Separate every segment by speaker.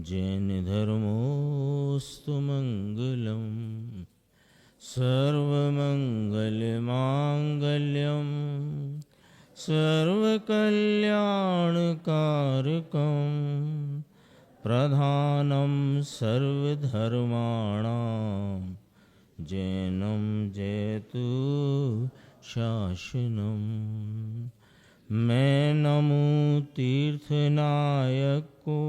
Speaker 1: जैन धर्मोस्तु मंगलम सर्वमंगलमांगल्यम सर्वकल्याणकारकं प्रधानं सर्वधर्माणां जैनं जयतु शासनम्। मैं नमो तीर्थनायक को,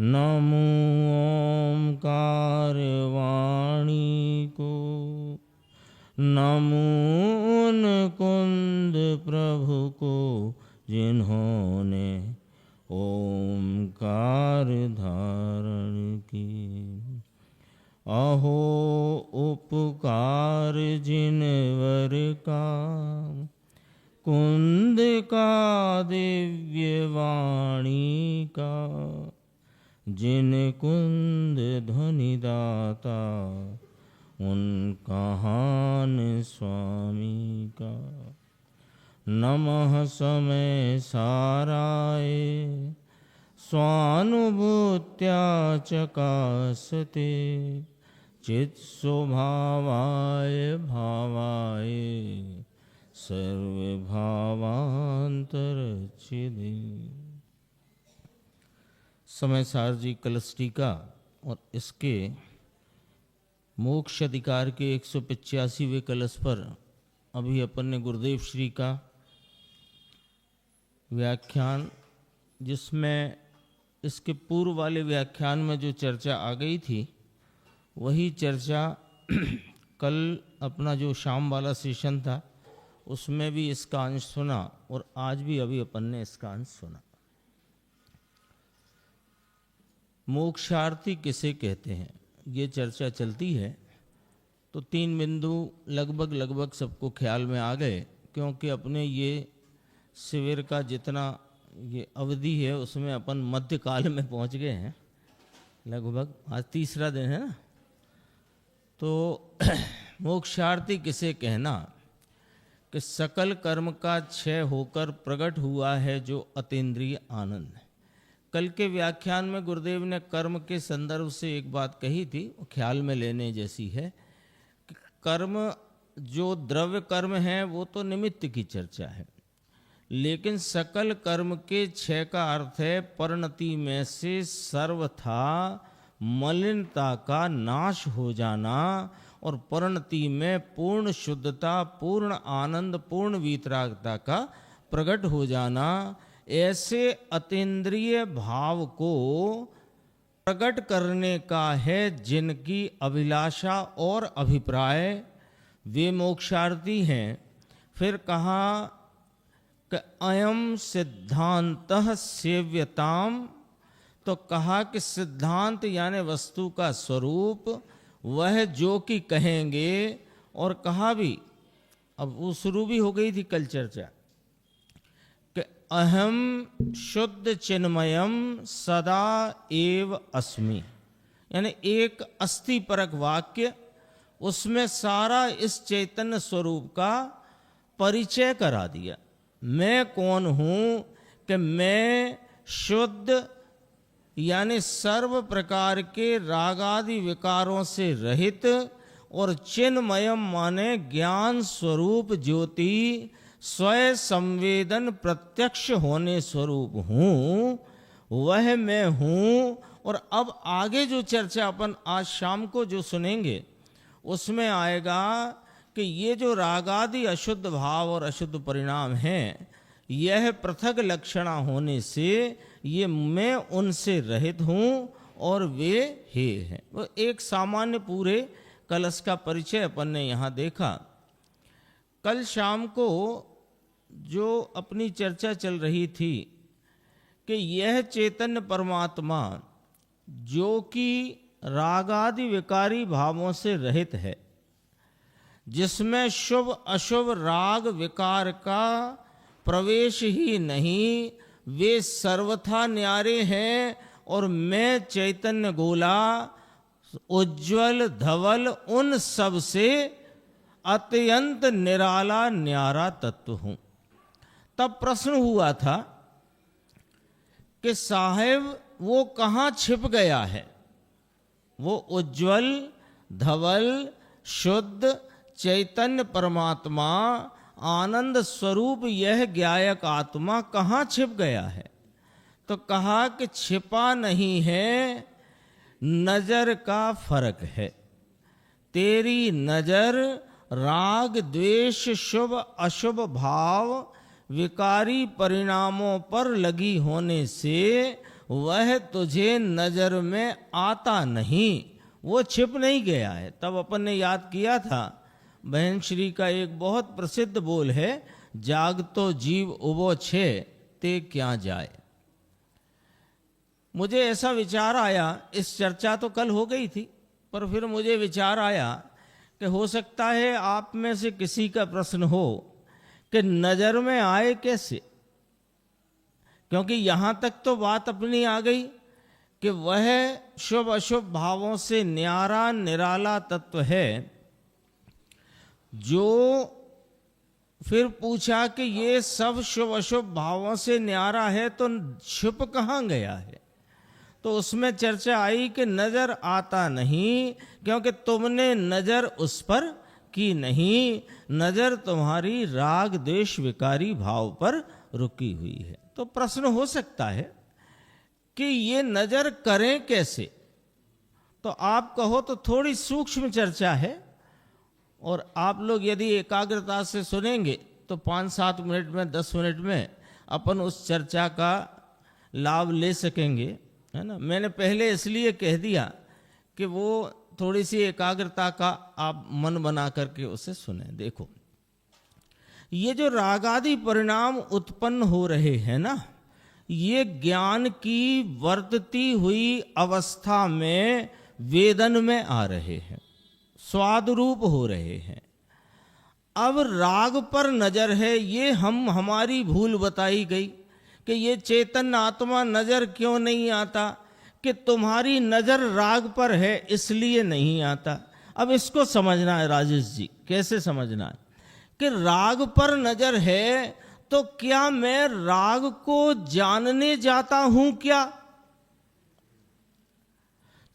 Speaker 1: नमो ओंकार वाणी को, नमो उन कुंद प्रभु को जिन्होंने ओंकार धारण की। अहो उपकार जिनवर का, कुंद का दिव्य वाणी का, जिन कुंद ध्वनि दाता उन कहान स्वामी का। नमः समय साराय स्वानुभूत्या चकासते चित् स्वभावाय भावाय सर्वभावांतरच्छिदे। समय सार जी कलश टीका और इसके मोक्ष अधिकार के 185वें कलश पर अभी अपन ने गुरुदेव श्री का व्याख्यान, जिसमें इसके पूर्व वाले व्याख्यान में जो चर्चा आ गई थी वही चर्चा कल अपना जो शाम वाला सेशन था उसमें भी इसका अंश सुना और आज भी अभी अपन ने इसका अंश सुना। मोक्षार्थी किसे कहते हैं ये चर्चा चलती है, तो 3 बिंदु लगभग सबको ख्याल में आ गए, क्योंकि अपने ये शिविर का जितना ये अवधि है उसमें अपन मध्यकाल में पहुंच गए हैं लगभग। आज तीसरा दिन है ना। तो मोक्षार्थी किसे कहना कि सकल कर्म का क्षय होकर प्रकट हुआ है जो अतीन्द्रिय आनंद है। कल के व्याख्यान में गुरुदेव ने कर्म के संदर्भ से एक बात कही थी, वो ख्याल में लेने जैसी है कि कर्म जो द्रव्य कर्म है वो तो निमित्त की चर्चा है, लेकिन सकल कर्म के क्षय का अर्थ है परिणति में से सर्वथा मलिनता का नाश हो जाना और परिणति में पूर्ण शुद्धता, पूर्ण आनंद, पूर्ण वीतरागता का प्रकट हो जाना। ऐसे अतीन्द्रिय भाव को प्रकट करने का है जिनकी अभिलाषा और अभिप्राय, वे मोक्षार्थी हैं। फिर कहा कि अयम सिद्धांतः सेव्यताम, तो कहा कि सिद्धांत यानी वस्तु का स्वरूप वह जो कि कहेंगे, और कहा भी, अब वो शुरू भी हो गई थी कल चर्चा, कि अहम शुद्ध चिन्मयम सदा एव अस्मि, यानी एक अस्थि परक वाक्य, उसमें सारा इस चैतन्य स्वरूप का परिचय करा दिया। मैं कौन हूं कि मैं शुद्ध यानी सर्व प्रकार के रागादि विकारों से रहित और चिन्मयम माने ज्ञान स्वरूप ज्योति स्वयं संवेदन प्रत्यक्ष होने स्वरूप हूँ, वह मैं हूँ। और अब आगे जो चर्चा अपन आज शाम को जो सुनेंगे उसमें आएगा कि ये जो रागादि अशुद्ध भाव और अशुद्ध परिणाम हैं, यह पृथक लक्षणा होने से ये मैं उनसे रहित हूँ और वे हे हैं। वो एक सामान्य पूरे कलश का परिचय अपन ने यहाँ देखा। कल शाम को जो अपनी चर्चा चल रही थी कि यह चैतन्य परमात्मा जो कि रागादि विकारी भावों से रहित है, जिसमें शुभ अशुभ राग विकार का प्रवेश ही नहीं, वे सर्वथा न्यारे हैं। और मैं चैतन्य गोला उज्ज्वल धवल उन सब से अत्यंत निराला न्यारा तत्व हूं। तब प्रश्न हुआ था कि साहेब वो कहाँ छिप गया है? वो उज्ज्वल, धवल, शुद्ध चैतन्य परमात्मा, आनंद स्वरूप यह ज्ञायक आत्मा कहाँ छिप गया है? तो कहा कि छिपा नहीं है, नजर का फर्क है। तेरी नजर राग द्वेष शुभ अशुभ भाव विकारी परिणामों पर लगी होने से वह तुझे नजर में आता नहीं, वो छिप नहीं गया है। तब अपन ने याद किया था, बहन श्री का एक बहुत प्रसिद्ध बोल है, जागतो जीव उबो छे ते क्या जाए। मुझे ऐसा विचार आया, इस चर्चा तो कल हो गई थी, पर फिर मुझे विचार आया कि हो सकता है आप में से किसी का प्रश्न हो कि नजर में आए कैसे, क्योंकि यहां तक तो बात अपनी आ गई कि वह शुभ अशुभ भावों से न्यारा निराला तत्व है। जो फिर पूछा कि ये सब शुभ अशुभ भावों से न्यारा है तो छिप कहाँ गया है? तो उसमें चर्चा आई कि नजर आता नहीं, क्योंकि तुमने नजर उस पर की नहीं, नजर तुम्हारी राग द्वेष विकारी भाव पर रुकी हुई है। तो प्रश्न हो सकता है कि ये नजर करें कैसे? तो आप कहो तो थोड़ी सूक्ष्म चर्चा है, और आप लोग यदि एकाग्रता से सुनेंगे तो 5-7 मिनट में 10 मिनट में अपन उस चर्चा का लाभ ले सकेंगे, है ना। मैंने पहले इसलिए कह दिया कि वो थोड़ी सी एकाग्रता का आप मन बना करके उसे सुने। देखो, ये जो रागादि परिणाम उत्पन्न हो रहे हैं ना, ये ज्ञान की वर्तती हुई अवस्था में वेदन में आ रहे हैं, स्वाद रूप हो रहे हैं। अब राग पर नजर है, ये हमारी भूल बताई गई कि ये चेतन आत्मा नजर क्यों नहीं आता, कि तुम्हारी नजर राग पर है इसलिए नहीं आता। अब इसको समझना है राजेश जी, कैसे समझना है कि राग पर नजर है तो क्या मैं राग को जानने जाता हूं क्या?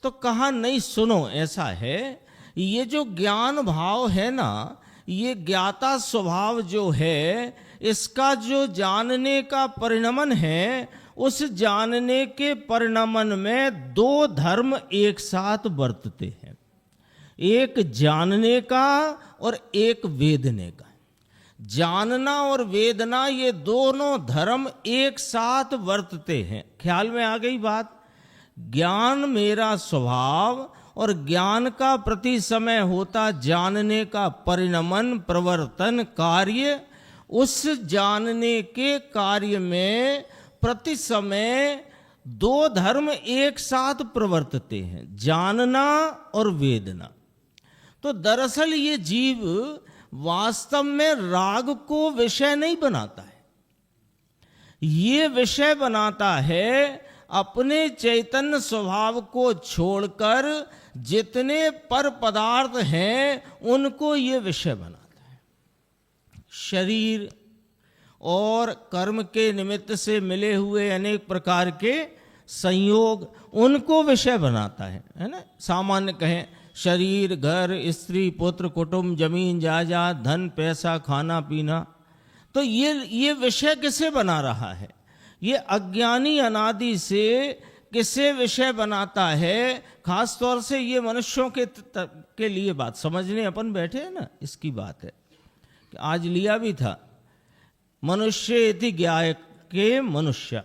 Speaker 1: तो कहा नहीं, सुनो, ऐसा है, ये जो ज्ञान भाव है ना, ये ज्ञाता स्वभाव जो है, इसका जो जानने का परिणमन है, उस जानने के परिणमन में 2 धर्म एक साथ बरतते हैं, एक जानने का और एक वेदने का। जानना और वेदना ये दोनों धर्म एक साथ वर्तते हैं। ख्याल में आ गई बात? ज्ञान मेरा स्वभाव और ज्ञान का प्रति समय होता जानने का परिणमन, प्रवर्तन, कार्य, उस जानने के कार्य में प्रति समय 2 धर्म एक साथ प्रवर्तते हैं, जानना और वेदना। तो दरअसल ये जीव वास्तव में राग को विषय नहीं बनाता है, ये विषय बनाता है अपने चैतन्य स्वभाव को छोड़कर जितने पर पदार्थ हैं उनको ये विषय बनाता है। शरीर और कर्म के निमित्त से मिले हुए अनेक प्रकार के संयोग, उनको विषय बनाता है ना। सामान्य कहें, शरीर, घर, स्त्री, पुत्र, कुटुंब, जमीन जायदाद, धन, पैसा, खाना पीना, तो ये विषय किसे बना रहा है? ये अज्ञानी अनादि से किसे विषय बनाता है? खास तौर से ये मनुष्यों के लिए बात समझने अपन बैठे हैं ना, इसकी बात है। आज लिया भी था, मनुष्य इति ज्ञाय के मनुष्य,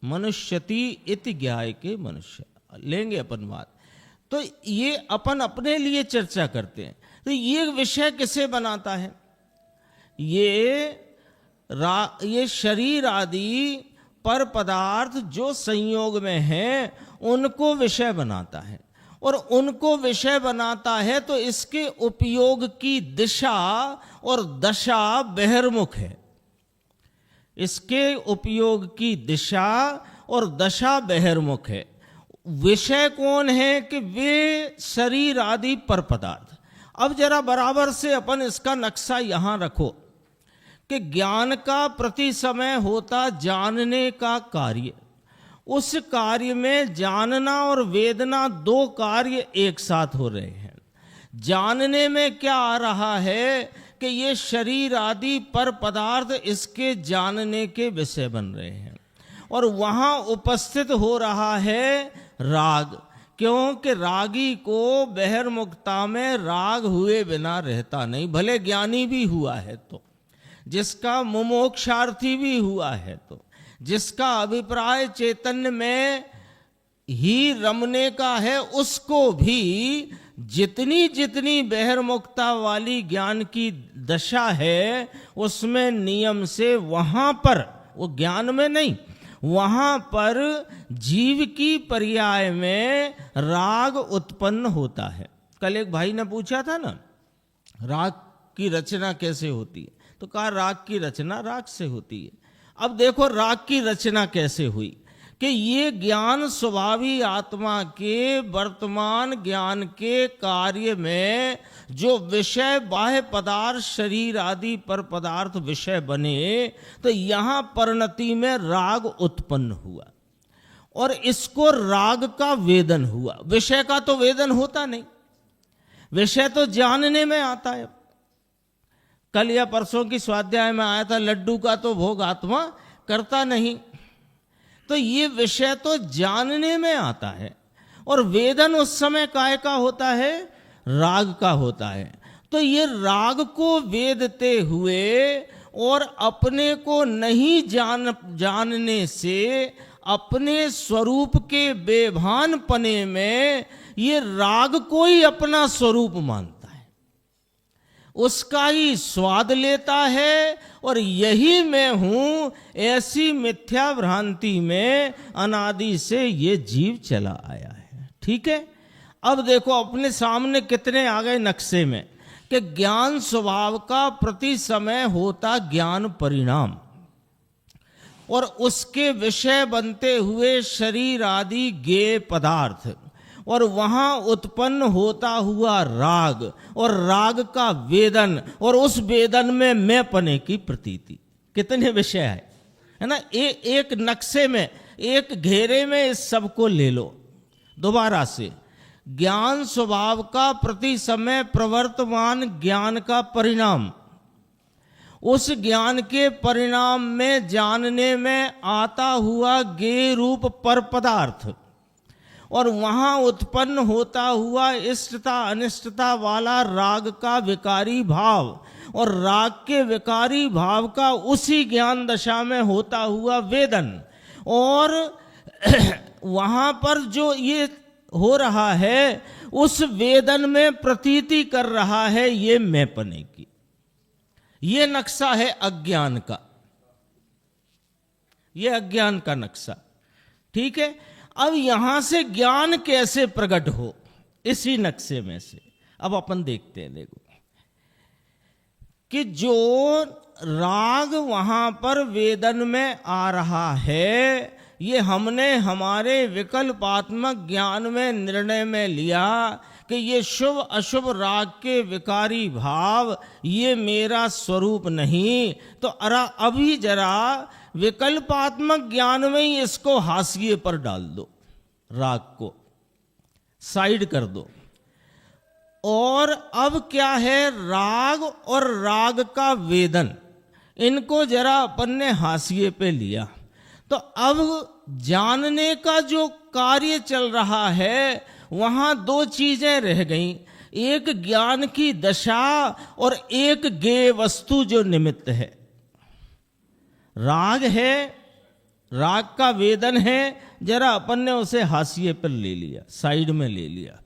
Speaker 1: मनुष्यति इति ज्ञाय के मनुष्य, लेंगे अपन बात। तो ये अपन अपने लिए चर्चा करते हैं। तो ये विषय किसे बनाता है? ये शरीर आदि पर पदार्थ जो संयोग में हैं उनको विषय बनाता है, और उनको विषय बनाता है तो इसके उपयोग की दिशा और दशा बहिर्मुख है। इसके उपयोग की दिशा और दशा बहिर्मुख है। विषय कौन है? कि वे शरीर आदि पर पदार्थ। अब जरा बराबर से अपन इसका नक्शा यहां रखो कि ज्ञान का प्रति समय होता जानने का कार्य, उस कार्य में जानना और वेदना दो कार्य एक साथ हो रहे हैं। जानने में क्या आ रहा है कि ये शरीर आदि पर पदार्थ इसके जानने के विषय बन रहे हैं, और वहां उपस्थित हो रहा है राग, क्योंकि रागी को बहिर्मुखता में राग हुए बिना रहता नहीं, भले ज्ञानी भी हुआ है तो, जिसका मुमोक्षार्थी भी हुआ है तो, जिसका अभिप्राय चैतन्य में ही रमने का है, उसको भी जितनी जितनी बहिर्मुखता वाली ज्ञान की दशा है उसमें नियम से वहां पर, वो ज्ञान में नहीं, वहां पर जीव की पर्याय में राग उत्पन्न होता है। कल एक भाई ने पूछा था ना, राग की रचना कैसे होती है, तो कहा राग की रचना राग से होती है। अब देखो राग की रचना कैसे हुई कि ये ज्ञान स्वभावी आत्मा के वर्तमान ज्ञान के कार्य में जो विषय बाह्य पदार्थ शरीर आदि पर पदार्थ विषय बने, तो यहां परिणति में राग उत्पन्न हुआ और इसको राग का वेदन हुआ। विषय का तो वेदन होता नहीं, विषय तो जानने में आता है। कल या परसों की स्वाध्याय में आया था, लड्डू का तो भोग आत्मा करता नहीं, तो ये विषय तो जानने में आता है, और वेदन उस समय काय का होता है, राग का होता है। तो ये राग को वेदते हुए और अपने को नहीं जानने से अपने स्वरूप के बेभान पने में ये राग को ही अपना स्वरूप मानता है, उसका ही स्वाद लेता है, और यही मैं हूं, ऐसी मिथ्या भ्रांति में अनादि से ये जीव चला आया है। ठीक है, अब देखो अपने सामने कितने आ गए नक्शे में कि ज्ञान स्वभाव का प्रति समय होता ज्ञान परिणाम, और उसके विषय बनते हुए शरीर आदि ज्ञेय पदार्थ, और वहां उत्पन्न होता हुआ राग, और राग का वेदन, और उस वेदन में मैं पने की प्रतीति। कितने विषय है ना, एक नक्शे में, एक घेरे में इस सब को ले लो। दोबारा से, ज्ञान स्वभाव का प्रति समय प्रवर्तमान ज्ञान का परिणाम, उस ज्ञान के परिणाम में जानने में आता हुआ ज्ञेय रूप पर पदार्थ, और वहां उत्पन्न होता हुआ इष्टता अनिष्टता वाला राग का विकारी भाव, और राग के विकारी भाव का उसी ज्ञान दशा में होता हुआ वेदन, और वहां पर जो ये हो रहा है उस वेदन में प्रतीति कर रहा है ये मैंपने की। ये नक्शा है अज्ञान का, ये अज्ञान का नक्शा। ठीक है, अब यहां से ज्ञान कैसे प्रकट हो, इसी नक्शे में से अब अपन देखते हैं। देखो कि जो राग वहां पर वेदन में आ रहा है, ये हमने हमारे विकल्पात्मक ज्ञान में निर्णय में लिया कि ये शुभ अशुभ राग के विकारी भाव ये मेरा स्वरूप नहीं, तो अभी जरा विकल्पात्मक ज्ञान में ही इसको हाशिए पर डाल दो, राग को साइड कर दो। और अब क्या है, राग और राग का वेदन, इनको जरा अपन ने हाशिए पे लिया, तो अब जानने का जो कार्य चल रहा है वहां दो चीजें रह गईं, एक ज्ञान की दशा और एक ज्ञेय वस्तु जो निमित्त है। राग है, राग का वेदन है, जरा अपन ने उसे हाशिए पर ले लिया, साइड में ले लिया,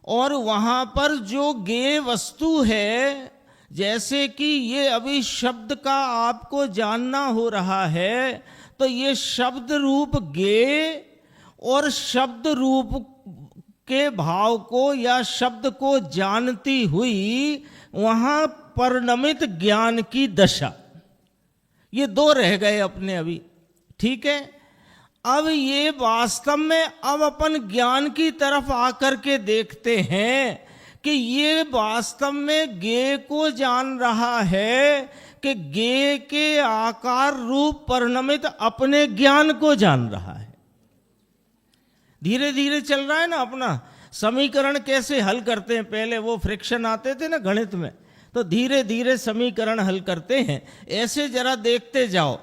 Speaker 1: और वहां पर जो ज्ञेय वस्तु है, जैसे कि ये अभी शब्द का आपको जानना हो रहा है, तो ये शब्द रूप ज्ञेय और शब्द रूप के भाव को या शब्द को जानती हुई वहां परिणमित ज्ञान की दशा, ये दो रह गए अपने अभी। ठीक है, अब ये वास्तव में अब अपन ज्ञान की तरफ आकर के देखते हैं कि ये वास्तव में ज्ञेय को जान रहा है कि ज्ञेय के आकार रूप परिणमित अपने ज्ञान को जान रहा है। धीरे धीरे चल रहा है ना अपना। समीकरण कैसे हल करते हैं, पहले वो फ्रिक्शन आते थे ना गणित में, तो धीरे धीरे समीकरण हल करते हैं। ऐसे जरा देखते जाओ,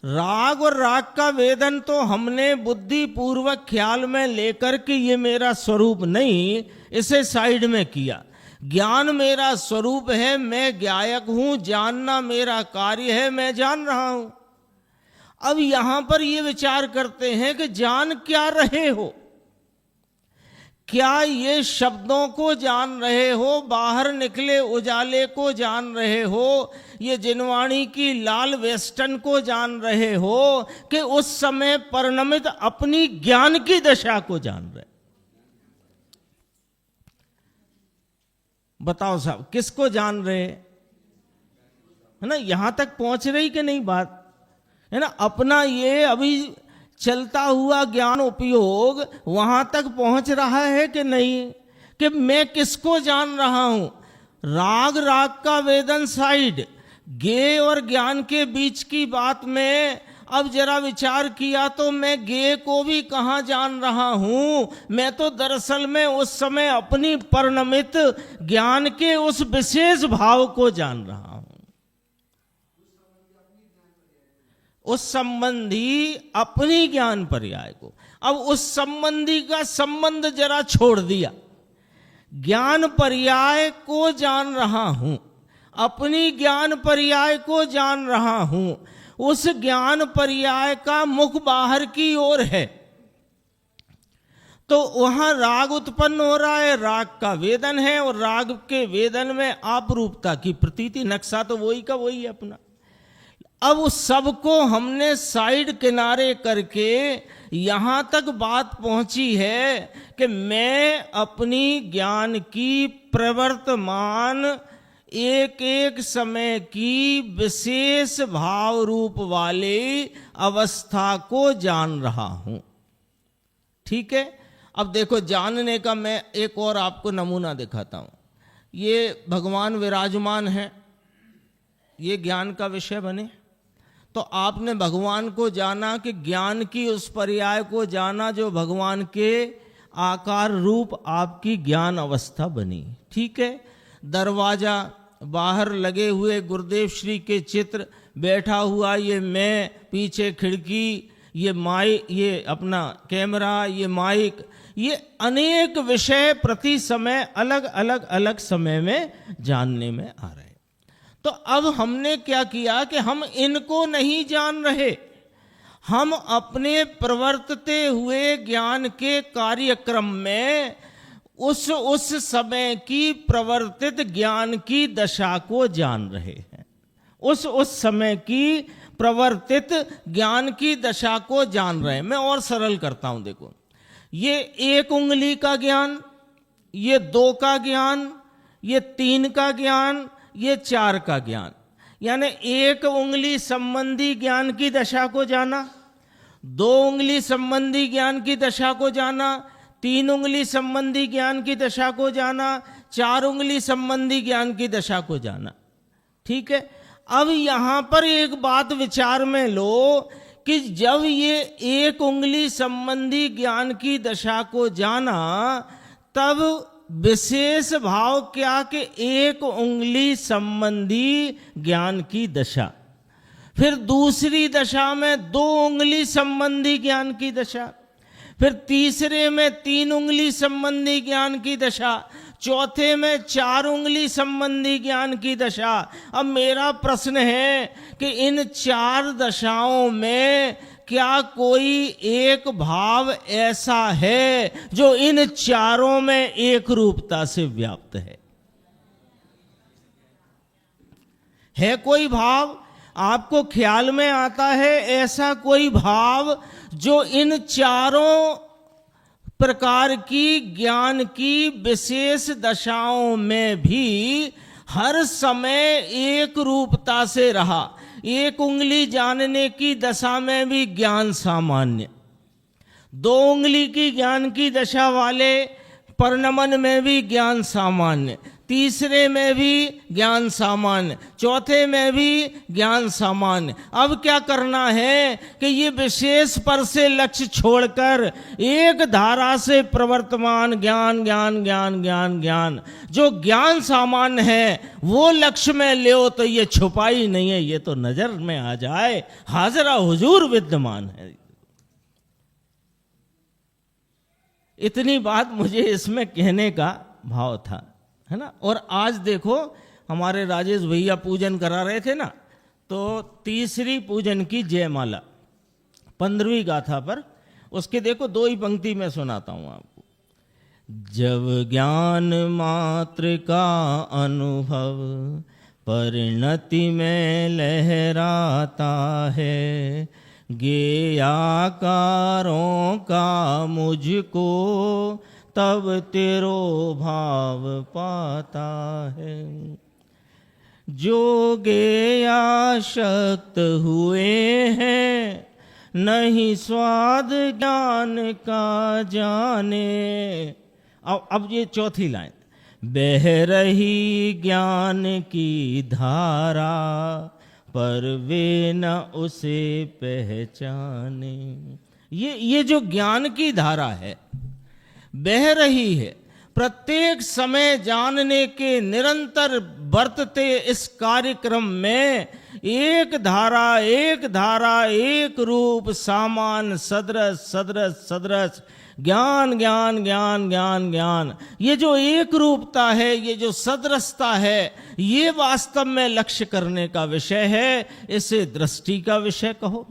Speaker 1: राग और राग का वेदन तो हमने बुद्धि पूर्वक ख्याल में लेकर के ये मेरा स्वरूप नहीं, इसे साइड में किया। ज्ञान मेरा स्वरूप है, मैं ज्ञायक हूं, जानना मेरा कार्य है, मैं जान रहा हूं। अब यहां पर ये विचार करते हैं कि जान क्या रहे हो। क्या ये शब्दों को जान रहे हो, बाहर निकले उजाले को जान रहे हो, ये जिनवाणी की लाल वेस्टर्न को जान रहे हो, कि उस समय परिणमित अपनी ज्ञान की दशा को जान रहे? बताओ साहब, किसको जान रहे है ना? यहां तक पहुंच रही कि नहीं बात, है ना? अपना ये अभी चलता हुआ ज्ञान उपयोग वहां तक पहुंच रहा है कि नहीं, कि मैं किसको जान रहा हूं। राग राग का वेदन साइड, ज्ञेय और ज्ञान के बीच की बात में अब जरा विचार किया तो मैं ज्ञेय को भी कहां जान रहा हूं। मैं तो दरअसल में उस समय अपनी परिणमित ज्ञान के उस विशेष भाव को जान रहा हूं, उस संबंधी अपनी ज्ञान पर्याय को। अब उस संबंधी का संबंध जरा छोड़ दिया, ज्ञान पर्याय को जान रहा हूं, अपनी ज्ञान पर्याय को जान रहा हूं। उस ज्ञान पर्याय का मुख बाहर की ओर है, तो वहां राग उत्पन्न हो रहा है, राग का वेदन है, और राग के वेदन में आपरूपता की प्रतीति, नक्शा तो वही का वही है अपना। अब उस सबको हमने साइड किनारे करके यहां तक बात पहुंची है कि मैं अपनी ज्ञान की प्रवर्तमान एक एक समय की विशेष भाव रूप वाले अवस्था को जान रहा हूं। ठीक है, अब देखो जानने का मैं एक और आपको नमूना दिखाता हूं। ये भगवान विराजमान है, ये ज्ञान का विषय बने, तो आपने भगवान को जाना कि ज्ञान की उस पर्याय को जाना जो भगवान के आकार रूप आपकी ज्ञान अवस्था बनी। ठीक है, दरवाजा, बाहर लगे हुए गुरुदेव श्री के चित्र, बैठा हुआ ये मैं, पीछे खिड़की, ये माइक, ये अपना कैमरा, ये माइक, ये अनेक विषय प्रति समय अलग अलग अलग समय में जानने में आ रहे। तो अब हमने क्या किया कि हम इनको नहीं जान रहे, हम अपने प्रवर्तते हुए ज्ञान के कार्यक्रम में उस समय की प्रवर्तित ज्ञान की दशा को जान रहे हैं। उस समय की प्रवर्तित ज्ञान की दशा को जान रहे हैं। मैं और सरल करता हूं, देखो, ये 1 उंगली का ज्ञान, ये 2 का ज्ञान, ये 3 का ज्ञान, ये 4 का ज्ञान, यानी 1 उंगली संबंधी ज्ञान की दशा को जाना, 2 उंगली संबंधी ज्ञान की दशा को जाना, 3 उंगली संबंधी ज्ञान की दशा को जाना, 4 उंगली संबंधी ज्ञान की दशा को जाना। ठीक है, अब यहां पर एक बात विचार में लो कि जब ये 1 उंगली संबंधी ज्ञान की दशा को जाना, तब विशेष भाव क्या कि 1 उंगली संबंधी ज्ञान की दशा, फिर दूसरी दशा में 2 उंगली संबंधी ज्ञान की दशा, फिर तीसरे में 3 उंगली संबंधी ज्ञान की दशा, चौथे में 4 उंगली संबंधी ज्ञान की दशा। अब मेरा प्रश्न है कि इन 4 दशाओं में क्या कोई एक भाव ऐसा है जो इन चारों में एक रूपता से व्याप्त है? है कोई भाव आपको ख्याल में आता है, ऐसा कोई भाव जो इन चारों प्रकार की ज्ञान की विशेष दशाओं में भी हर समय एक रूपता से रहा? 1 उंगली जानने की दशा में भी ज्ञान सामान्य, 2 उंगली की ज्ञान की दशा वाले परिणमन में भी ज्ञान सामान्य, तीसरे में भी ज्ञान सामान्य, चौथे में भी ज्ञान सामान्य। अब क्या करना है कि ये विशेष पर से लक्ष्य छोड़कर एक धारा से प्रवर्तमान ज्ञान ज्ञान ज्ञान ज्ञान ज्ञान, जो ज्ञान सामान्य है वो लक्ष्य में ले, तो ये छुपाई नहीं है, ये तो नजर में आ जाए, हाजरा हुजूर विद्यमान है। इतनी बात मुझे इसमें कहने का भाव था, है ना। और आज देखो हमारे राजेश भैया पूजन करा रहे थे ना, तो तीसरी पूजन की जयमाला 15वीं गाथा पर, उसके देखो 2 ही पंक्ति में सुनाता हूं आपको। जब ज्ञान मात्र का अनुभव परिणति में लहराता है, ज्ञेयाकारों का मुझको तब तेरो भाव पाता है। जो ज्ञेयाशक्त हुए हैं नहीं स्वाद ज्ञान का जाने। अब ये चौथी लाइन, बह रही ज्ञान की धारा पर वे न उसे पहचाने। ये जो ज्ञान की धारा है बह रही है, प्रत्येक समय जानने के निरंतर बरतते इस कार्यक्रम में एक धारा एक रूप सामान सदृश सदृश सदृश ज्ञान ज्ञान ज्ञान ज्ञान ज्ञान, ये जो एक रूपता है, ये जो सदृशता है, ये वास्तव में लक्ष्य करने का विषय है। इसे दृष्टि का विषय कहो,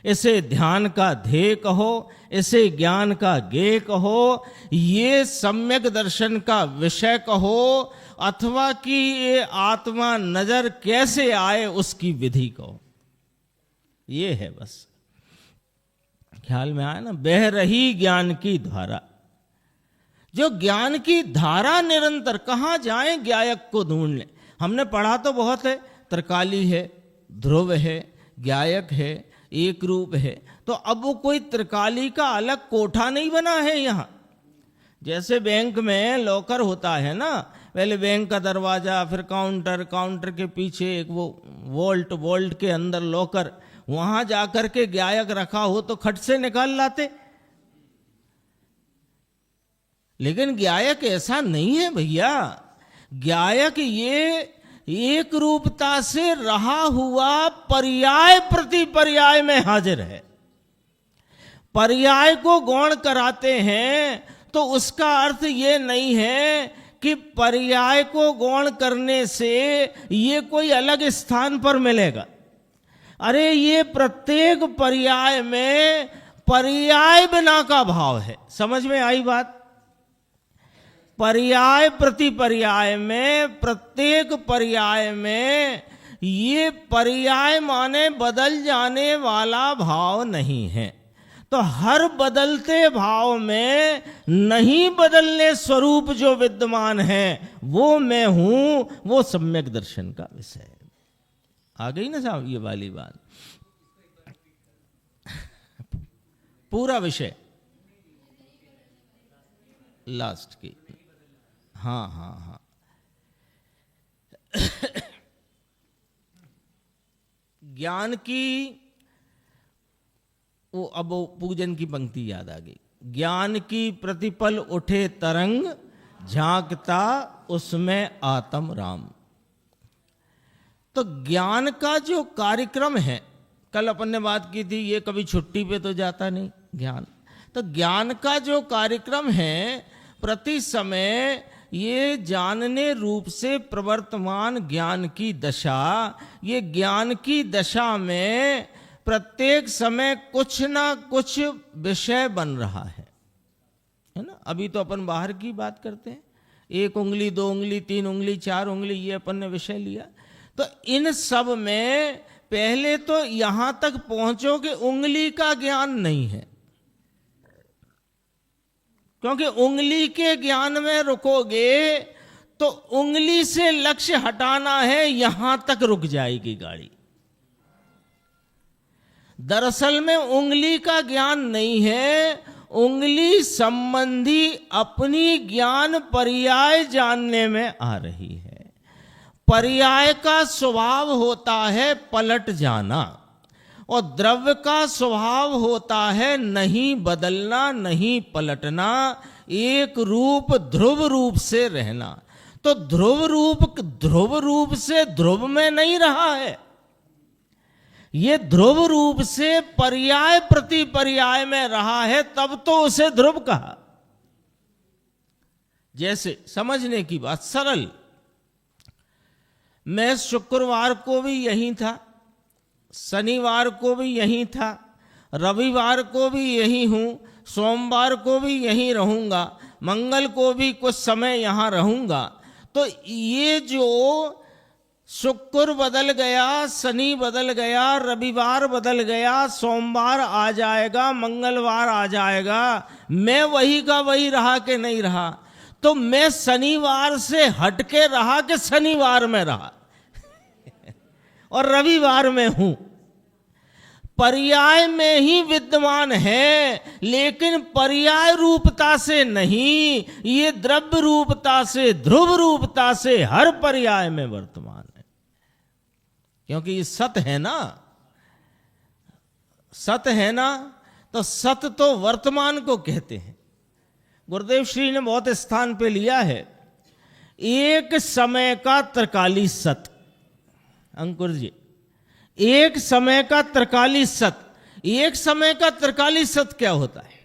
Speaker 1: इसे ध्यान का ध्येय कहो, इसे ज्ञान का ज्ञेय कहो, ये सम्यक दर्शन का विषय कहो, अथवा कि ये आत्मा नजर कैसे आए उसकी विधि कहो। ये है बस, ख्याल में आया ना। बह रही ज्ञान की धारा, जो ज्ञान की धारा निरंतर, कहां जाएं ज्ञायक को ढूंढने। हमने पढ़ा तो बहुत है, त्रिकाली है, ध्रुव है, ज्ञायक है, एक रूप है, तो अब वो कोई त्रिकाली का अलग कोठा नहीं बना है यहाँ। जैसे बैंक में लॉकर होता है ना, पहले बैंक का दरवाजा, फिर काउंटर, काउंटर के पीछे एक वो वॉल्ट, वॉल्ट के अंदर लॉकर, वहां जाकर के ज्ञायक रखा हो तो खट से निकाल लाते। लेकिन ज्ञायक ऐसा नहीं है भैया। ज्ञायक ये एक रूपता से रहा हुआ पर्याय प्रति पर्याय में हाजिर है। पर्याय को गौण कराते हैं तो उसका अर्थ ये नहीं है कि पर्याय को गौण करने से ये कोई अलग स्थान पर मिलेगा। अरे ये प्रत्येक पर्याय में पर्याय बिना का भाव है। समझ में आई बात? पर्याय प्रति पर्याय में, प्रत्येक पर्याय में ये पर्याय माने बदल जाने वाला भाव नहीं है। तो हर बदलते भाव में नहीं बदलने स्वरूप जो विद्यमान है वो मैं हूं, वो सम्यक दर्शन का विषय है। आ गई ना साहब ये वाली बात? पूरा विषय लास्ट की। हाँ हाँ हाँ ज्ञान की वो, अब वो पूजन की पंक्ति याद आ गई। ज्ञान की प्रतिपल उठे तरंग, झांकता उसमें आत्म राम। तो ज्ञान का जो कार्यक्रम है, कल अपन ने बात की थी, ये कभी छुट्टी पे तो जाता नहीं ज्ञान। तो ज्ञान का जो कार्यक्रम है, प्रति समय ये जानने रूप से प्रवर्तमान ज्ञान की दशा, ये ज्ञान की दशा में प्रत्येक समय कुछ ना कुछ विषय बन रहा है ना। अभी तो अपन बाहर की बात करते हैं, 1 उंगली 2 उंगली 3 उंगली 4 उंगली, ये अपन ने विषय लिया। तो इन सब में पहले तो यहां तक पहुंचो कि उंगली का ज्ञान नहीं है, क्योंकि उंगली के ज्ञान में रुकोगे तो उंगली से लक्ष्य हटाना है, यहां तक रुक जाएगी गाड़ी। दरअसल में उंगली का ज्ञान नहीं है, उंगली संबंधी अपनी ज्ञान पर्याय जानने में आ रही है। पर्याय का स्वभाव होता है पलट जाना, और द्रव्य का स्वभाव होता है नहीं बदलना, नहीं पलटना, एक रूप ध्रुव रूप से रहना। तो ध्रुव रूप से ध्रुव में नहीं रहा है, ये ध्रुव रूप से पर्याय प्रति पर्याय में रहा है, तब तो उसे ध्रुव कहा। जैसे समझने की बात सरल, मैं शुक्रवार को भी यहीं था, शनिवार को भी यहीं था, रविवार को भी यहीं हूं, सोमवार को भी यहीं रहूंगा, मंगल को भी कुछ समय यहां रहूंगा। तो ये जो शुक्र बदल गया, शनि बदल गया, रविवार बदल गया, सोमवार आ जाएगा, मंगलवार आ जाएगा, मैं वही का वही रहा कि नहीं रहा? तो मैं शनिवार से हटके रहा कि शनिवार में रहा और रविवार में हूं? पर्याय में ही विद्यमान है, लेकिन पर्याय रूपता से नहीं, ये द्रव्य रूपता से, ध्रुव रूपता से हर पर्याय में वर्तमान है। क्योंकि ये सत है ना, सत है ना, तो सत तो वर्तमान को कहते हैं। गुरुदेव श्री ने बहुत स्थान पे लिया है, एक समय का त्रिकाली सत। अंकुर जी, एक समय का त्रिकाली सत। एक समय का त्रिकाली सत क्या होता है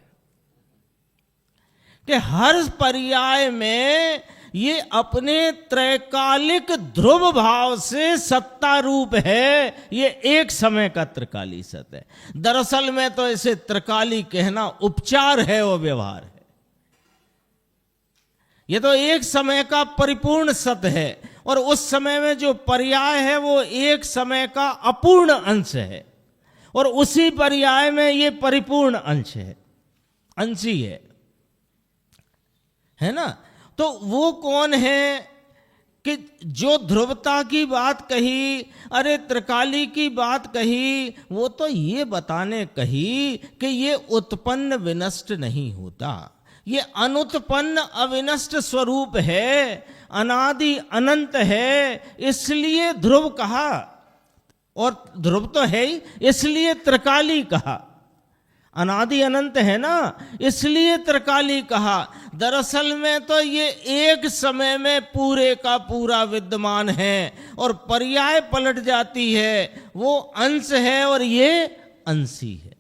Speaker 1: कि हर पर्याय में ये अपने त्रैकालिक ध्रुव भाव से सत्ता रूप है, ये एक समय का त्रिकाली सत है। दरअसल में तो इसे त्रिकाली कहना उपचार है और व्यवहार है। ये तो एक समय का परिपूर्ण सत है, और उस समय में जो पर्याय है वो एक समय का अपूर्ण अंश है, और उसी पर्याय में ये परिपूर्ण अंश है, अंशी है ना? तो वो कौन है कि जो ध्रुवता की बात कही, अरे त्रिकाली की बात कही, वो तो ये बताने कही कि ये उत्पन्न विनष्ट नहीं होता, ये अनुत्पन्न अविनष्ट स्वरूप है, अनादि अनंत है, इसलिए ध्रुव कहा। और ध्रुव तो है ही, इसलिए त्रिकाली कहा। अनादि अनंत है ना, इसलिए त्रिकाली कहा। दरअसल में तो ये एक समय में पूरे का पूरा विद्यमान है, और पर्याय पलट जाती है, वो अंश है और ये अंशी है।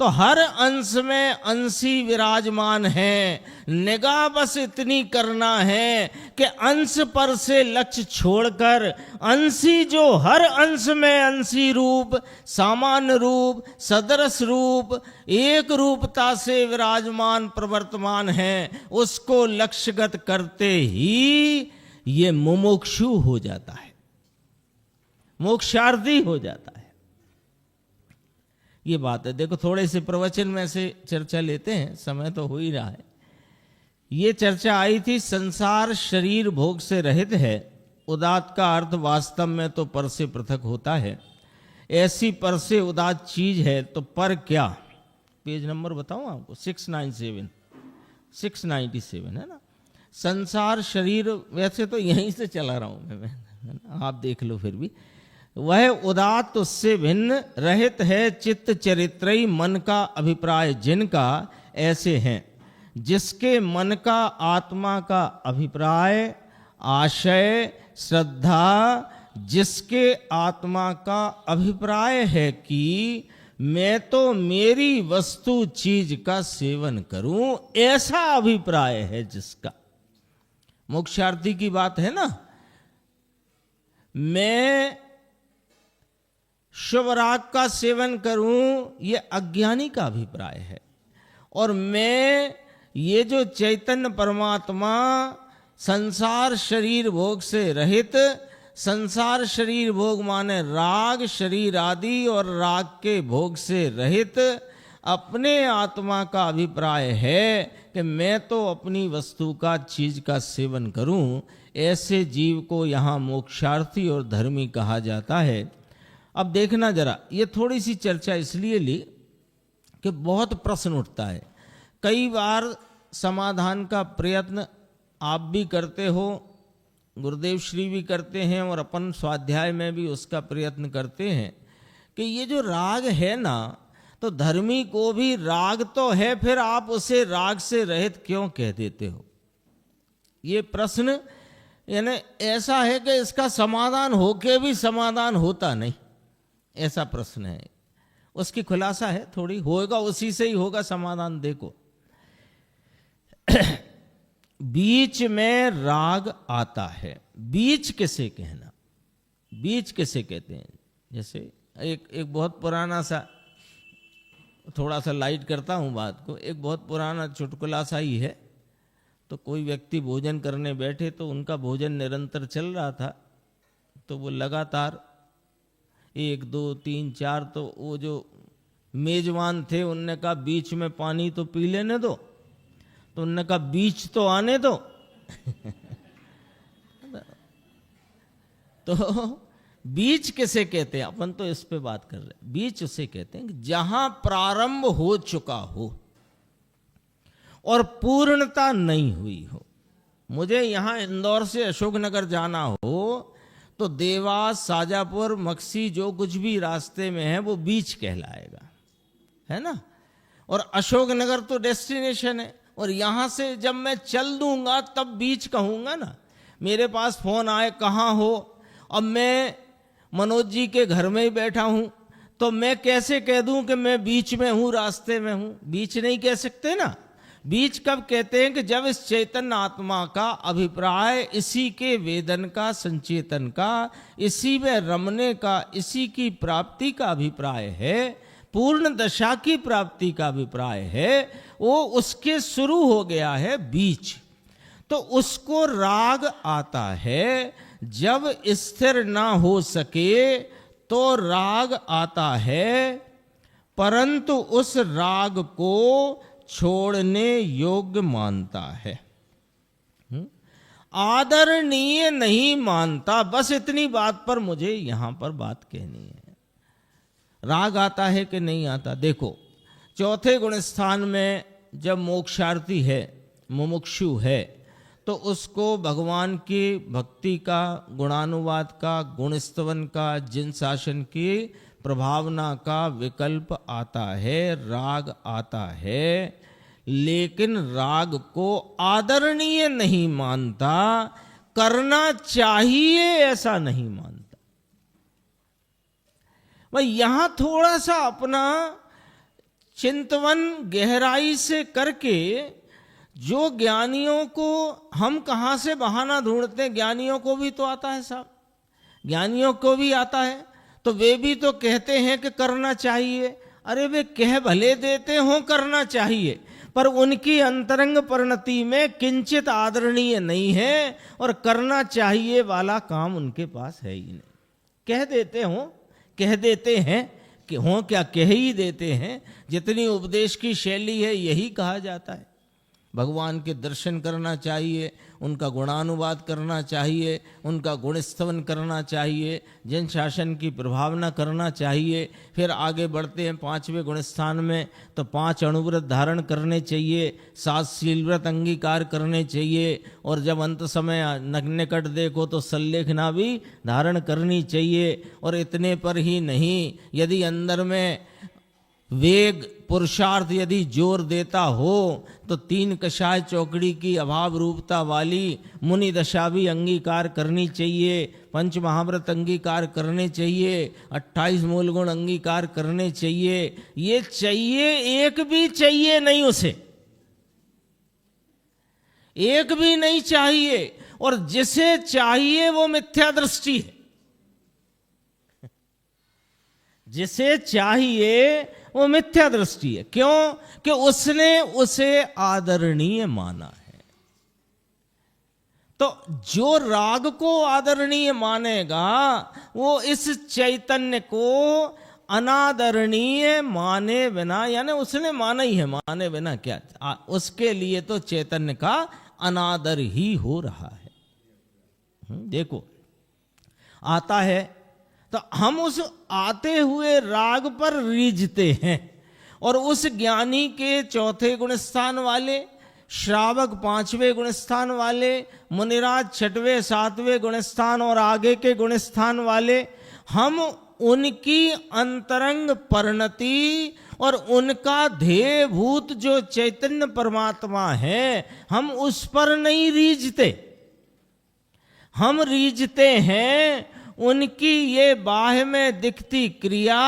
Speaker 1: तो हर अंश में अंशी विराजमान है। निगाह बस इतनी करना है कि अंश पर से लक्ष्य छोड़कर अंशी जो हर अंश में अंशी रूप, सामान्य रूप, सदृश रूप, एक रूपता से विराजमान प्रवर्तमान है, उसको लक्ष्यगत करते ही ये मुमुक्षु हो जाता है, मोक्षार्थी हो जाता है। ये बात है। देखो थोड़े से प्रवचन में से चर्चा लेते हैं, समय तो हो ही रहा है। ये चर्चा आई थी संसार शरीर भोग से रहित है। उदात का अर्थ वास्तव में तो पर से पृथक होता है। ऐसी पर से उदात चीज है तो पर क्या? पेज नंबर बताऊं आपको, 697 है ना। संसार शरीर, वैसे तो यहीं से चला रहा हूं मैं, आप देख लो फिर भी। वह उदात उससे भिन्न रहित है, चित्त चरित्रई मन का अभिप्राय जिनका ऐसे हैं, जिसके मन का आत्मा का अभिप्राय, आशय, श्रद्धा, जिसके आत्मा का अभिप्राय है कि मैं तो मेरी वस्तु चीज का सेवन करूं, ऐसा अभिप्राय है जिसका। मोक्षार्थी की बात है ना। मैं शुभ राग का सेवन करूं, ये अज्ञानी का अभिप्राय है। और मैं ये जो चैतन्य परमात्मा संसार शरीर भोग से रहित, संसार शरीर भोग माने राग शरीर आदि और राग के भोग से रहित अपने आत्मा का अभिप्राय है कि मैं तो अपनी वस्तु का चीज का सेवन करूं, ऐसे जीव को यहाँ मोक्षार्थी और धर्मी कहा जाता है। अब देखना जरा, ये थोड़ी सी चर्चा इसलिए ली कि बहुत प्रश्न उठता है। कई बार समाधान का प्रयत्न आप भी करते हो, गुरुदेव श्री भी करते हैं, और अपन स्वाध्याय में भी उसका प्रयत्न करते हैं कि ये जो राग है ना, तो धर्मी को भी राग तो है, फिर आप उसे राग से रहित क्यों कह देते हो? ये प्रश्न यानी ऐसा है कि इसका समाधान होके भी समाधान होता नहीं, ऐसा प्रश्न है। उसकी खुलासा है थोड़ी, होगा उसी से ही होगा समाधान। देखो बीच में राग आता है, बीच किसे कहना, बीच किसे कहते हैं? जैसे एक बहुत पुराना सा, थोड़ा सा लाइट करता हूँ बात को, एक बहुत पुराना चुटकुला सा ही है। तो कोई व्यक्ति भोजन करने बैठे, तो उनका भोजन निरंतर चल रहा था, तो वो लगातार 1 2 3 4, तो वो जो मेजबान थे उनने कहा बीच में पानी तो पी लेने दो, तो उनने कहा बीच तो आने दो। तो बीच किसे कहते हैं? अपन तो इस पे बात कर रहे हैं। बीच उसे कहते हैं कि जहां प्रारंभ हो चुका हो और पूर्णता नहीं हुई हो। मुझे यहां इंदौर से अशोकनगर जाना हो, तो देवास, शाजापुर, मक्सी जो कुछ भी रास्ते में है वो बीच कहलाएगा, है ना। और अशोकनगर तो डेस्टिनेशन है, और यहां से जब मैं चल दूंगा तब बीच कहूंगा ना। मेरे पास फोन आए कहाँ हो, अब मैं मनोज जी के घर में ही बैठा हूं, तो मैं कैसे कह दूं कि मैं बीच में हूं, रास्ते में हूं? बीच नहीं कह सकते ना। बीच कब कहते हैं? कि जब इस चैतन्य आत्मा का अभिप्राय इसी के वेदन का, संचेतन का, इसी में रमने का, इसी की प्राप्ति का अभिप्राय है, पूर्ण दशा की प्राप्ति का अभिप्राय है, वो उसके शुरू हो गया है बीच। तो उसको राग आता है। जब स्थिर ना हो सके तो राग आता है, परंतु उस राग को छोड़ने योग्य मानता है, आदरणीय नहीं मानता। बस इतनी बात पर मुझे यहां पर बात कहनी है। राग आता है कि नहीं आता? देखो, चौथे गुण स्थान में जब मोक्षार्थी है, मुमुक्षु है, तो उसको भगवान की भक्ति का, गुणानुवाद का, गुणस्तवन का, जिन शासन की प्रभावना का विकल्प आता है, राग आता है। लेकिन राग को आदरणीय नहीं मानता, करना चाहिए ऐसा नहीं मानता। भाई यहां थोड़ा सा अपना चिंतन गहराई से करके, जो ज्ञानियों को हम कहां से बहाना ढूंढते हैं, ज्ञानियों को भी तो आता है साहब, ज्ञानियों को भी आता है, तो वे भी तो कहते हैं कि करना चाहिए। अरे वे कह भले देते हो करना चाहिए, पर उनकी अंतरंग परिणति में किंचित आदरणीय नहीं है, और करना चाहिए वाला काम उनके पास है ही नहीं। कह देते हो, कह देते हैं कि हो क्या, कह ही देते हैं। जितनी उपदेश की शैली है यही कहा जाता है। भगवान के दर्शन करना चाहिए, उनका गुणानुवाद करना चाहिए, उनका गुणस्तवन करना चाहिए, जन शासन की प्रभावना करना चाहिए। फिर आगे बढ़ते हैं 5वें गुण स्थान में, तो 5 अणुव्रत धारण करने चाहिए, 7 शीलव्रत अंगीकार करने चाहिए, और जब अंत समय निकट देखो तो सल्लेखना भी धारण करनी चाहिए। और इतने पर ही नहीं, यदि अंदर में वेग पुरुषार्थ यदि जोर देता हो, तो 3 कषाय चौकड़ी की अभाव रूपता वाली मुनि दशा भी अंगीकार करनी चाहिए, 5 महाव्रत अंगीकार करने चाहिए, 28 मूल गुण अंगीकार करने चाहिए। ये चाहिए, एक भी चाहिए नहीं, उसे एक भी नहीं चाहिए। और जिसे चाहिए वो मिथ्या दृष्टि है। जिसे चाहिए वो मिथ्या दृष्टि है। क्यों? कि उसने उसे आदरणीय माना है। तो जो राग को आदरणीय मानेगा, वो इस चैतन्य को अनादरणीय माने बिना, यानी उसने माना ही है, माने बिना क्या, उसके लिए तो चैतन्य का अनादर ही हो रहा है। देखो, आता है तो हम उस आते हुए राग पर रीझते हैं, और उस ज्ञानी के चौथे गुण स्थान वाले, श्रावक पांचवें गुण स्थान वाले, मुनिराज छठवें सातवें गुण स्थान और आगे के गुण स्थान वाले, हम उनकी अंतरंग परिणति और उनका ध्येयभूत जो चैतन्य परमात्मा है, हम उस पर नहीं रीझते। हम रीझते हैं उनकी ये बाह्य में दिखती क्रिया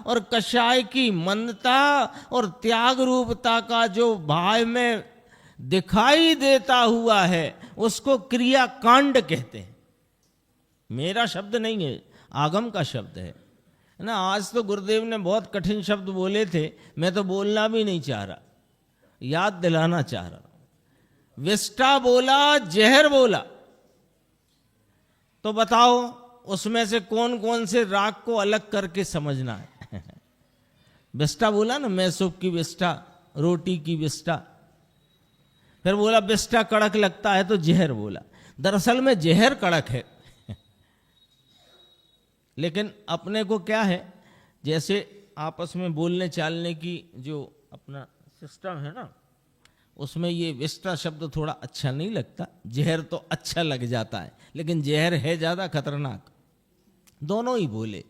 Speaker 1: और कषाय की मंदता और त्याग रूपता का जो बाह्य में दिखाई देता हुआ है, उसको क्रिया कांड कहते हैं। मेरा शब्द नहीं है, आगम का शब्द है ना। आज तो गुरुदेव ने बहुत कठिन शब्द बोले थे, मैं तो बोलना भी नहीं चाह रहा, याद दिलाना चाह रहा। विष्टा बोला, जहर बोला, तो बताओ उसमें से कौन कौन से राग को अलग करके समझना है। विष्टा बोला ना, मैसूप की विष्टा, रोटी की विष्टा। फिर बोला विष्टा कड़क लगता है तो जहर बोला। दरअसल में जहर कड़क है, लेकिन अपने को क्या है, जैसे आपस में बोलने चालने की जो अपना सिस्टम है ना, उसमें ये विष्टा शब्द थोड़ा अच्छा नहीं लगता। जहर तो अच्छा लग जाता है, लेकिन जहर है ज्यादा खतरनाक। दोनों ही बोले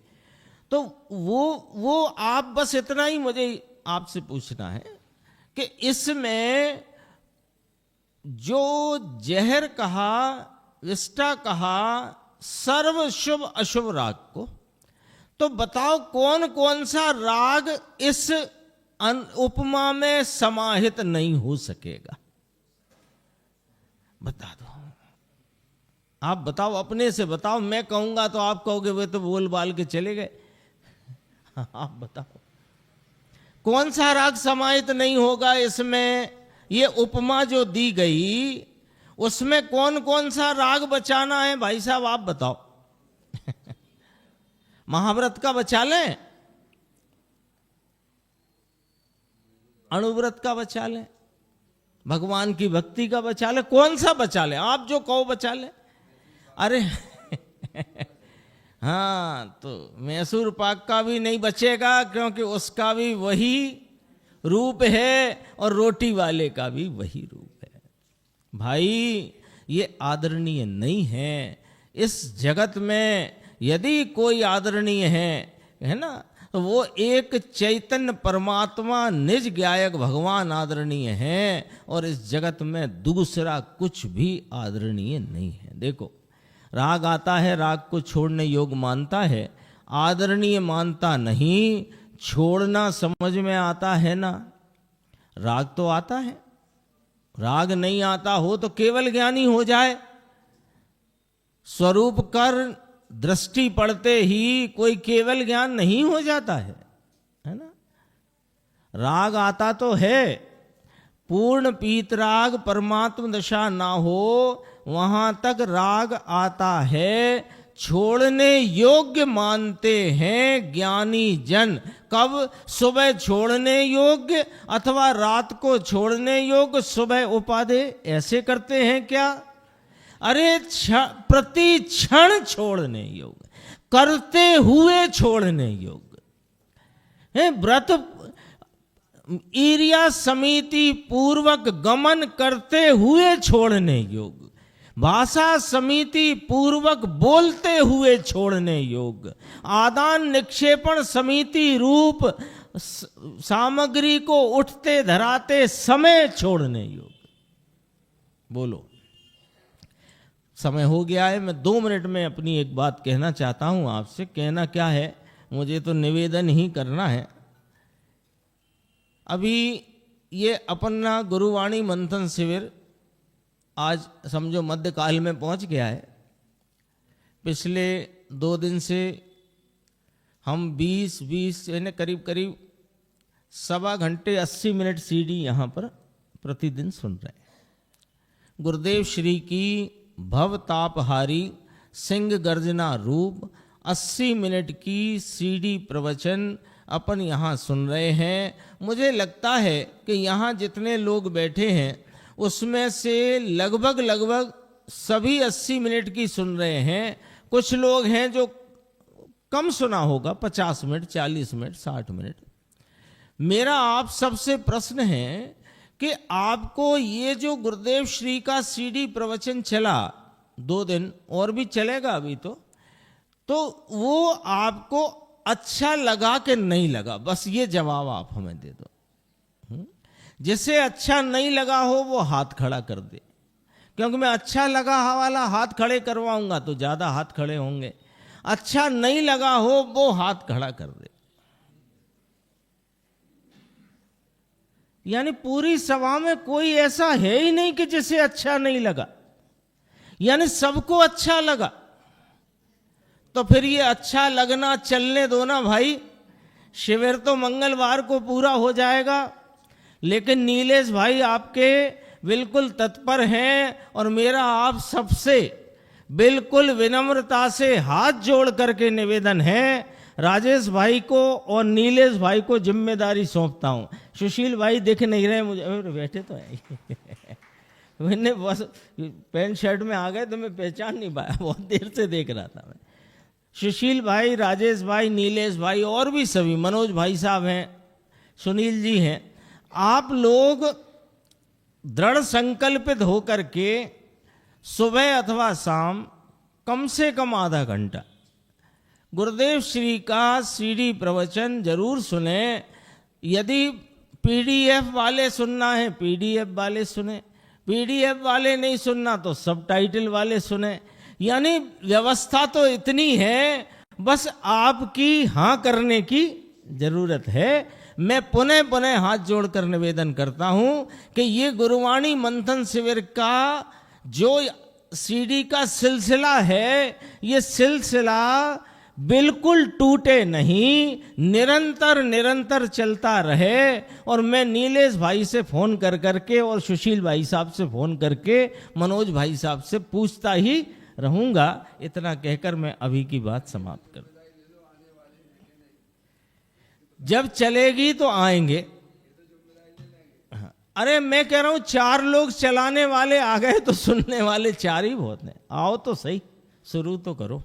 Speaker 1: तो वो आप बस इतना ही मुझे आपसे पूछना है कि इसमें जो जहर कहा, विष्टा कहा, सर्व शुभ अशुभ राग को, तो बताओ कौन कौन सा राग इस उपमा में समाहित नहीं हो सकेगा? बता दो, आप बताओ, अपने से बताओ। मैं कहूंगा तो आप कहोगे वे तो बोल बाल के चले गए। आप बताओ कौन सा राग समाहित नहीं होगा इसमें? ये उपमा जो दी गई उसमें कौन कौन सा राग बचाना है भाई साहब, आप बताओ। महाव्रत का बचा लें, अणुव्रत का बचा लें, भगवान की भक्ति का बचा लें, कौन सा बचा लें? आप जो कहो बचा लें। अरे हाँ, तो मैसूर पाक का भी नहीं बचेगा, क्योंकि उसका भी वही रूप है और रोटी वाले का भी वही रूप है। भाई ये आदरणीय नहीं है। इस जगत में यदि कोई आदरणीय है ना, तो वो एक चैतन्य परमात्मा निज ज्ञायक भगवान आदरणीय है, और इस जगत में दूसरा कुछ भी आदरणीय नहीं है। देखो, राग आता है, राग को छोड़ने योग्य मानता है, आदरणीय मानता नहीं। छोड़ना समझ में आता है ना? राग तो आता है, राग नहीं आता हो तो केवल ज्ञानी हो जाए। स्वरूप कर दृष्टि पड़ते ही कोई केवल ज्ञान नहीं हो जाता है ना? राग आता तो है, पूर्ण पीत राग परमात्म दशा ना हो वहां तक राग आता है। छोड़ने योग्य मानते हैं ज्ञानी जन। कब? सुबह छोड़ने योग्य अथवा रात को छोड़ने योग्य, सुबह उपादे। ऐसे करते हैं क्या? अरे प्रति क्षण छोड़ने योग्य, करते हुए छोड़ने योग्य है। व्रत ईर्या समिति पूर्वक गमन करते हुए छोड़ने योग्य, भाषा समिति पूर्वक बोलते हुए छोड़ने योग्य, आदान निक्षेपण समिति रूप सामग्री को उठते धराते समय छोड़ने योग्य। बोलो, समय हो गया है। मैं 2 मिनट में अपनी एक बात कहना चाहता हूं आपसे। कहना क्या है, मुझे तो निवेदन ही करना है। अभी ये अपना गुरुवाणी मंथन शिविर आज समझो मध्यकाल में पहुंच गया है। पिछले 2 दिन से हम 20 यानी करीब करीब 1.25 घंटे 80 मिनट सीडी यहाँ पर प्रतिदिन सुन रहे हैं। गुरुदेव श्री की भवतापहारी सिंह गर्जना रूप 80 मिनट की सीडी प्रवचन अपन यहाँ सुन रहे हैं। मुझे लगता है कि यहाँ जितने लोग बैठे हैं उसमें से लगभग सभी 80 मिनट की सुन रहे हैं। कुछ लोग हैं जो कम सुना होगा, 50 मिनट, 40 मिनट, 60 मिनट। मेरा आप सबसे प्रश्न है कि आपको ये जो गुरुदेव श्री का सीडी प्रवचन चला 2 दिन और भी चलेगा अभी तो वो आपको अच्छा लगा कि नहीं लगा, बस ये जवाब आप हमें दे दो। जिसे अच्छा नहीं लगा हो वो हाथ खड़ा कर दे, क्योंकि मैं अच्छा लगा वाला हाथ खड़े करवाऊंगा तो ज्यादा हाथ खड़े होंगे। अच्छा नहीं लगा हो वो हाथ खड़ा कर दे। यानी पूरी सभा में कोई ऐसा है ही नहीं कि जिसे अच्छा नहीं लगा, यानी सबको अच्छा लगा। तो फिर ये अच्छा लगना चलने दो ना भाई। शिविर तो मंगलवार को पूरा हो जाएगा, लेकिन नीलेश भाई आपके बिल्कुल तत्पर हैं और मेरा आप सबसे बिल्कुल विनम्रता से हाथ जोड़ करके निवेदन है, राजेश भाई को और नीलेश भाई को जिम्मेदारी सौंपता हूं। सुशील भाई दिख नहीं रहे मुझे, बैठे तो है मैंने बस पैंट शर्ट में आ गए तो मैं पहचान नहीं पाया, बहुत देर से देख रहा था मैं। सुशील भाई, राजेश भाई, नीलेश भाई और भी सभी, मनोज भाई साहब हैं, सुनील जी हैं, आप लोग दृढ़ संकल्पित होकर के सुबह अथवा शाम कम से कम आधा घंटा गुरुदेव श्री का सीडी प्रवचन जरूर सुने। यदि पीडीएफ वाले सुनना है पीडीएफ वाले सुने, पीडीएफ वाले नहीं सुनना तो सबटाइटल वाले सुने। यानी व्यवस्था तो इतनी है, बस आपकी हाँ करने की जरूरत है। मैं पुनः पुनः हाथ जोड़कर निवेदन करता हूं कि ये गुरुवाणी मंथन शिविर का जो सीडी का सिलसिला है, ये सिलसिला बिल्कुल टूटे नहीं, निरंतर निरंतर चलता रहे। और मैं नीलेश भाई से फोन कर करके और सुशील भाई साहब से फोन करके मनोज भाई साहब से पूछता ही रहूंगा। इतना कहकर मैं अभी की बात समाप्त कर, जब चलेगी तो आएंगे। अरे मैं कह रहा हूं 4 लोग चलाने वाले आ गए तो सुनने वाले 4 ही बहुत हैं। आओ तो सही, शुरू तो करो।